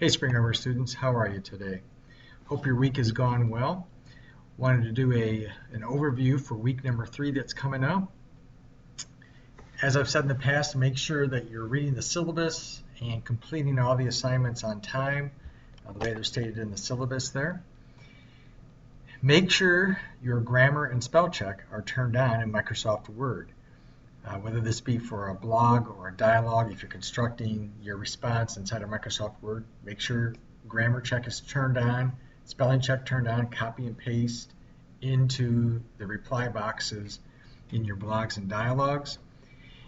Hey Spring Arbor students, how are you today? Hope your week has gone well. Wanted to do an overview for week number 3 that's coming up. As I've said in the past, make sure that you're reading the syllabus and completing all the assignments on time, the way they're stated in the syllabus there. Make sure your grammar and spell check are turned on in Microsoft Word. Whether this be for a blog or a dialogue, if you're constructing your response inside of Microsoft Word, make sure grammar check is turned on, spelling check turned on, copy and paste into the reply boxes in your blogs and dialogues.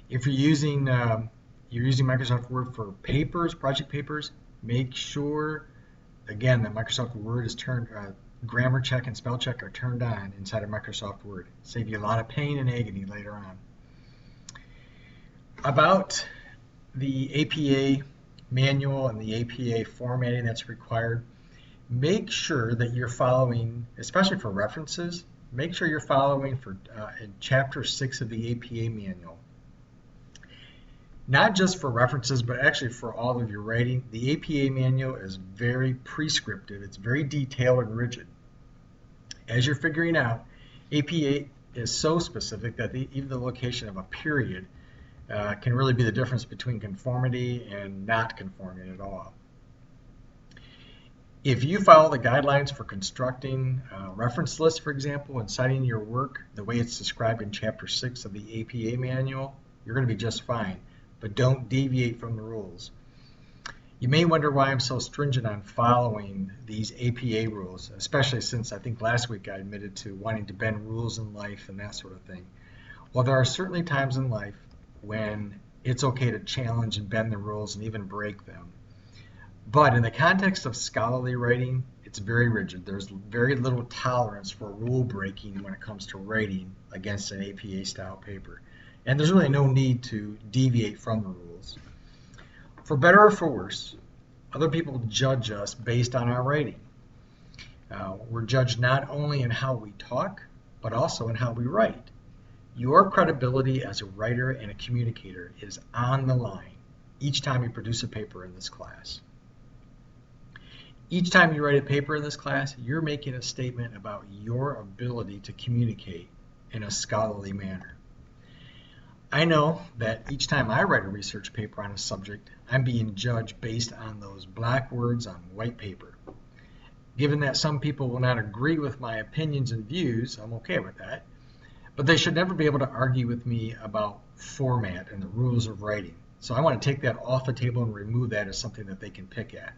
If you're using Microsoft Word for papers, project papers, make sure, again, that Microsoft Word is turned, grammar check and spell check are turned on inside of Microsoft Word. Save you a lot of pain and agony later on. About the APA manual and the APA formatting that's required, make sure that you're following, especially for references, make sure you're following for in Chapter 6 of the APA manual. Not just for references, but actually for all of your writing. The APA manual is very prescriptive. It's very detailed and rigid. As you're figuring out, APA is so specific that even the location of a period can really be the difference between conformity and not conforming at all. If you follow the guidelines for constructing reference lists, for example, and citing your work the way it's described in Chapter 6 of the APA manual, you're going to be just fine, but don't deviate from the rules. You may wonder why I'm so stringent on following these APA rules, especially since I think last week I admitted to wanting to bend rules in life and that sort of thing. Well, there are certainly times in life when it's okay to challenge and bend the rules and even break them. But in the context of scholarly writing, it's very rigid. There's very little tolerance for rule breaking when it comes to writing against an APA style paper. And there's really no need to deviate from the rules. For better or for worse, other people judge us based on our writing. We're judged not only in how we talk, but also in how we write. Your credibility as a writer and a communicator is on the line each time you produce a paper in this class. Each time you write a paper in this class, you're making a statement about your ability to communicate in a scholarly manner. I know that each time I write a research paper on a subject, I'm being judged based on those black words on white paper. Given that some people will not agree with my opinions and views, I'm okay with that. But they should never be able to argue with me about format and the rules of writing. So I want to take that off the table and remove that as something that they can pick at.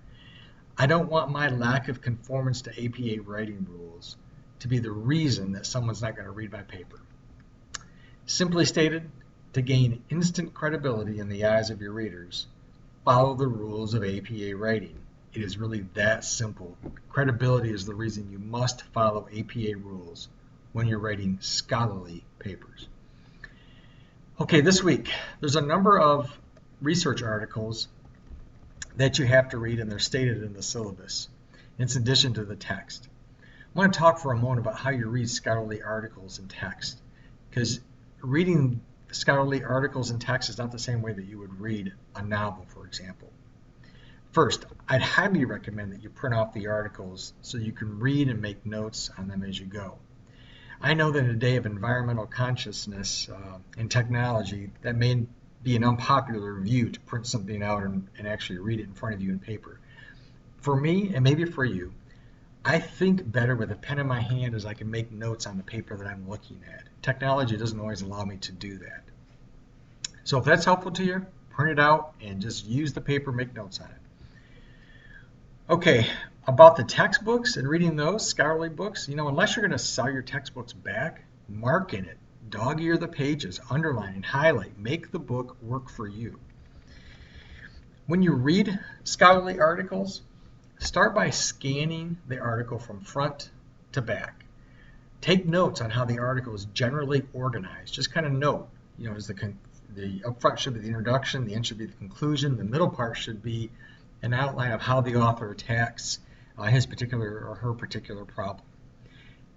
I don't want my lack of conformance to APA writing rules to be the reason that someone's not going to read my paper. Simply stated, to gain instant credibility in the eyes of your readers, follow the rules of APA writing. It is really that simple. Credibility is the reason you must follow APA rules when you're writing scholarly papers. Okay, this week, there's a number of research articles that you have to read, and they're stated in the syllabus. It's in addition to the text. I want to talk for a moment about how you read scholarly articles and text, because reading scholarly articles and text is not the same way that you would read a novel, for example. First, I'd highly recommend that you print off the articles so you can read and make notes on them as you go. I know that in a day of environmental consciousness and technology, that may be an unpopular view to print something out and actually read it in front of you in paper. For me, and maybe for you, I think better with a pen in my hand as I can make notes on the paper that I'm looking at. Technology doesn't always allow me to do that. So if that's helpful to you, print it out and just use the paper, make notes on it. Okay, about the textbooks and reading those scholarly books, unless you're going to sell your textbooks back, mark in it, dog-ear the pages, underline and highlight, make the book work for you. When you read scholarly articles, start by scanning the article from front to back. Take notes on how the article is generally organized. Just kind of note, as the up front should be the introduction, the end should be the conclusion, the middle part should be an outline of how the author attacks his particular or her particular problem.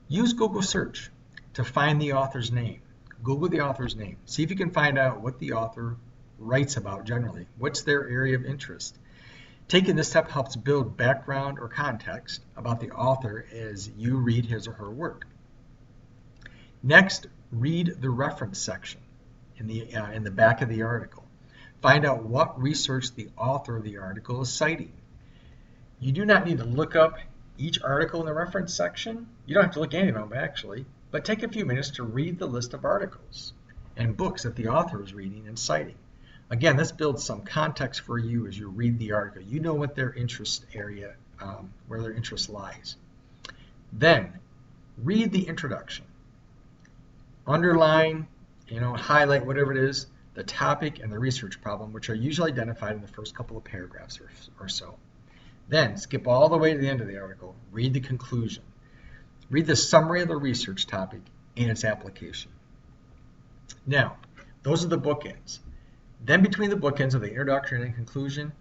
Use Google search to find the author's name. Google the author's name. See if you can find out what the author writes about generally. What's their area of interest? Taking this step helps build background or context about the author as you read his or her work. Next, read the reference section in the back of the article. Find out what research the author of the article is citing. You do not need to look up each article in the reference section. You don't have to look at any of them, actually, but take a few minutes to read the list of articles and books that the author is reading and citing. Again, this builds some context for you as you read the article. You know what their interest area, where their interest lies. Then, read the introduction. Underline, highlight whatever it is, the topic and the research problem, which are usually identified in the first couple of paragraphs or so. Then, skip all the way to the end of the article. Read the conclusion. Read the summary of the research topic and its application. Now, those are the bookends. Then between the bookends of the introduction and conclusion,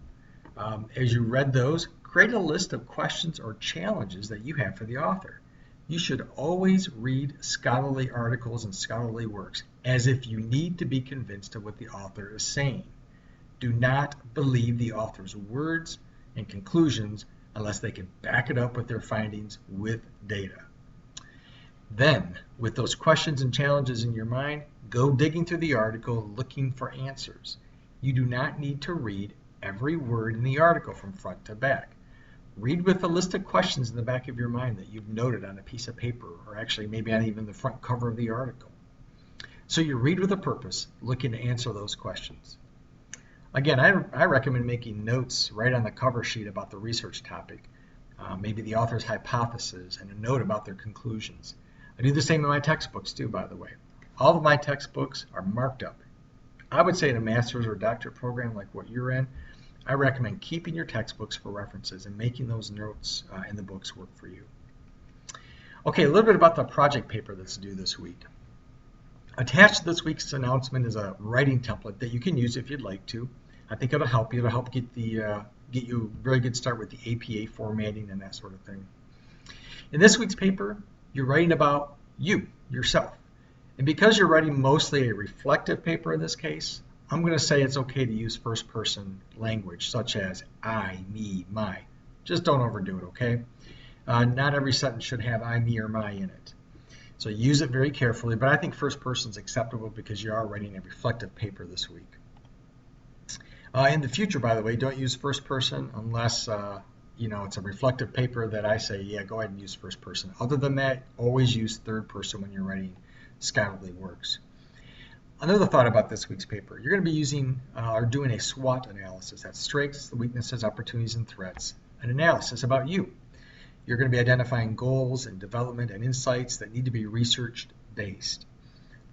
as you read those, create a list of questions or challenges that you have for the author. You should always read scholarly articles and scholarly works as if you need to be convinced of what the author is saying. Do not believe the author's words and conclusions unless they can back it up with their findings with data. Then, with those questions and challenges in your mind, go digging through the article looking for answers. You do not need to read every word in the article from front to back. Read with a list of questions in the back of your mind that you've noted on a piece of paper, or actually maybe on even the front cover of the article. So you read with a purpose, looking to answer those questions. Again, I recommend making notes right on the cover sheet about the research topic, maybe the author's hypothesis, and a note about their conclusions. I do the same in my textbooks too, by the way. All of my textbooks are marked up. I would say in a master's or doctorate program like what you're in, I recommend keeping your textbooks for references and making those notes in the books work for you. Okay, a little bit about the project paper that's due this week. Attached to this week's announcement is a writing template that you can use if you'd like to. I think it'll help you. It'll help get you a very good start with the APA formatting and that sort of thing. In this week's paper, you're writing about yourself. And because you're writing mostly a reflective paper in this case, I'm going to say it's okay to use first-person language, such as I, me, my. Just don't overdo it, okay? Not every sentence should have I, me, or my in it. So use it very carefully, but I think first person is acceptable because you are writing a reflective paper this week. In the future, by the way, don't use first person unless it's a reflective paper that I say, yeah, go ahead and use first person. Other than that, always use third person when you're writing scholarly works. Another thought about this week's paper, you're going to be using or doing a SWOT analysis. That's strengths, weaknesses, opportunities, and threats. An analysis about you. You're going to be identifying goals and development and insights that need to be research-based.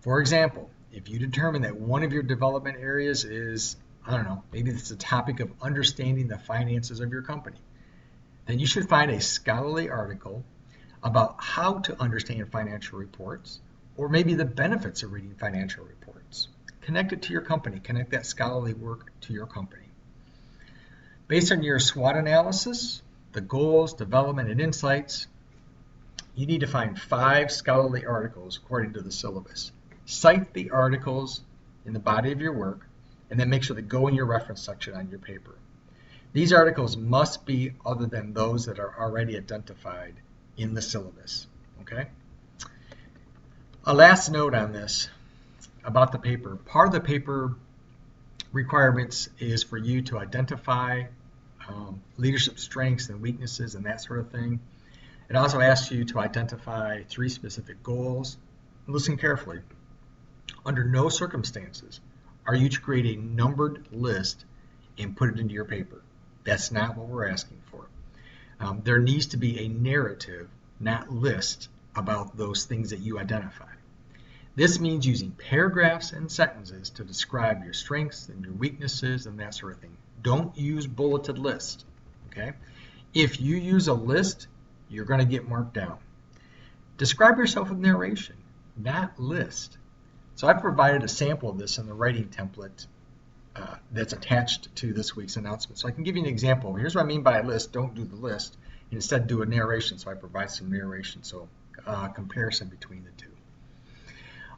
For example, if you determine that one of your development areas is, maybe it's a topic of understanding the finances of your company, then you should find a scholarly article about how to understand financial reports, or maybe the benefits of reading financial reports. Connect it to your company. Connect that scholarly work to your company. Based on your SWOT analysis, the goals, development, and insights, you need to find 5 scholarly articles according to the syllabus. Cite the articles in the body of your work, and then make sure they go in your reference section on your paper. These articles must be other than those that are already identified in the syllabus, okay? A last note on this about the paper. Part of the paper requirements is for you to identify leadership strengths and weaknesses and that sort of thing. It also asks you to identify 3 specific goals. Listen carefully. Under no circumstances are you to create a numbered list and put it into your paper. That's not what we're asking for. There needs to be a narrative, not list, about those things that you identify. This means using paragraphs and sentences to describe your strengths and your weaknesses and that sort of thing. Don't use bulleted lists, okay? If you use a list, you're going to get marked down. Describe yourself with narration, not list. So I've provided a sample of this in the writing template that's attached to this week's announcement. So I can give you an example. Here's what I mean by a list. Don't do the list. Instead, do a narration. So I provide some narration, so comparison between the two.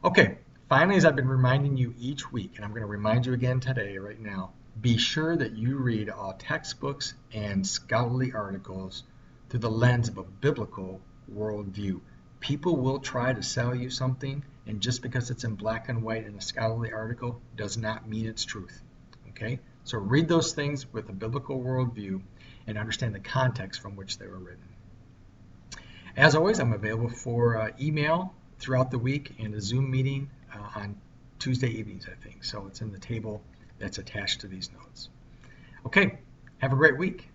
Okay, finally, as I've been reminding you each week, and I'm going to remind you again today, right now, Be sure that you read all textbooks and scholarly articles through the lens of a biblical worldview. People will try to sell you something, and just because it's in black and white in a scholarly article does not mean it's truth. Okay? So read those things with a biblical worldview and understand the context from which they were written. As always, I'm available for email throughout the week and a Zoom meeting on Tuesday evenings, I think. So it's in the table that's attached to these notes. Okay, have a great week.